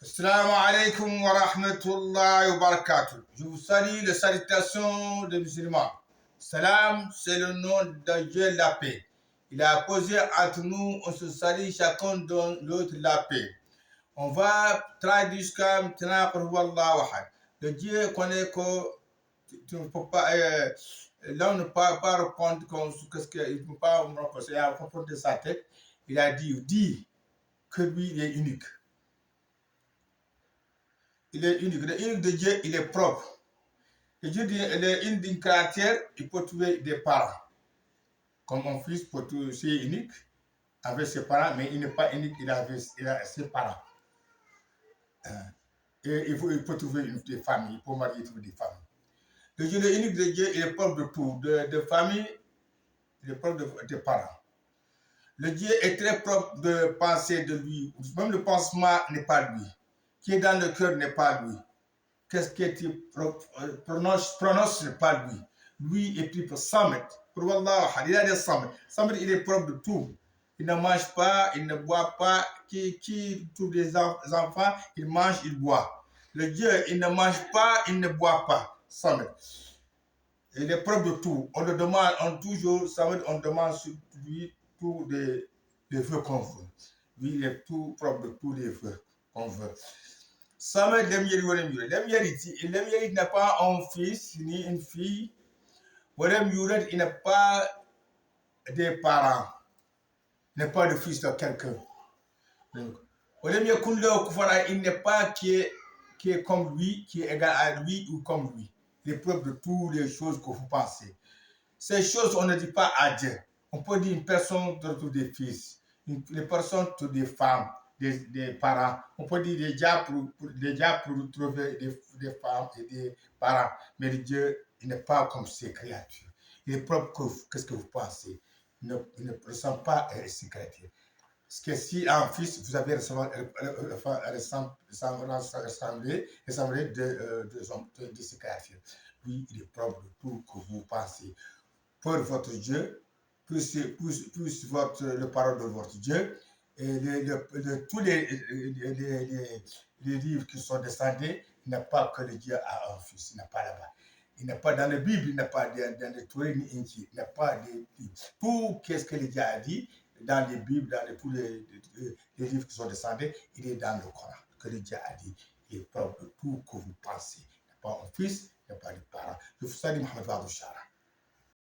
Assalamu alaikum wa rahmatullahi wa barakatuh. Je vous salue les salutations des musulmans. Salam, c'est le nom de Dieu, la paix. Il a posé entre nous, on se salue, chacun donne l'autre la paix. On va traduire jusqu'à maintenant pour Wallahu ahad. Le Dieu connaît que tu ne peux pas, l'homme ne peut pas répondre qu'est-ce qu'il ne peut pas me répondre. Il a répondre de sa tête. Il a dit que lui, il est unique. Il est unique. Le unique de Dieu, il est propre. Et Dieu dit, il est unique d'une caractère, il peut trouver des parents. Comme mon fils peut c'est unique avec ses parents, mais il n'est pas unique, il a ses parents. Et il peut trouver des familles, il peut marier trouver des familles. Le Dieu, le unique de Dieu, il est propre de tout, de famille, il est propre de parents. Le Dieu est très propre de penser de lui. Même le pansement n'est pas lui. Qui est dans le cœur n'est pas lui. Qu'est-ce que tu prononces n'est pas lui. Lui est plus pour Samet. Pour Wallah, il a des Samet. Samet, il est propre de tout. Il ne mange pas, il ne boit pas. Tous les enfants, il mange, il boit. Le Dieu, il ne mange pas, il ne boit pas. Samet. Il est propre de tout. On le demande, Samet, on demande sur lui tous les vœux qu'on veut. Lui, il est tout propre de tous les vœux qu'on veut. Samet il n'a pas un fils ni une fille. Il n'a pas des parents. Il n'a pas de fils de quelqu'un. Il n'est pas qui est comme lui, qui est égal à lui ou comme lui. Il est propre de toutes les choses que vous pensez. Ces choses, on ne dit pas à Dieu. On peut dire une personne trouve des fils, une personne trouve des femmes, des parents. On peut dire des diables pour trouver des femmes et des parents. Mais Dieu, il n'est pas comme ces créatures. Il est propre qu'est-ce que vous pensez. Il ne ressemble pas à ces créatures. Parce que si un fils, vous avez ressembler de ces créatures. Lui, il est propre de tout que vous pensez. Pour votre Dieu, plus le parole de votre Dieu, et tous les livres qui sont descendus, il n'y a pas que le Dieu a un fils, il n'y a pas là-bas. Il n'est pas dans la Bible, il n'est pas dans les Torah ni Injil, il n'y a pas de tout qu'est-ce que le Dieu a dit dans les Bibles, dans tous les livres qui sont descendus, il est dans le Coran, que le Dieu a dit. Il est propre de tout que vous pensez. Il n'y a pas un fils, il n'y a pas de parents. Je vous salue Mohamed Wadou Chara.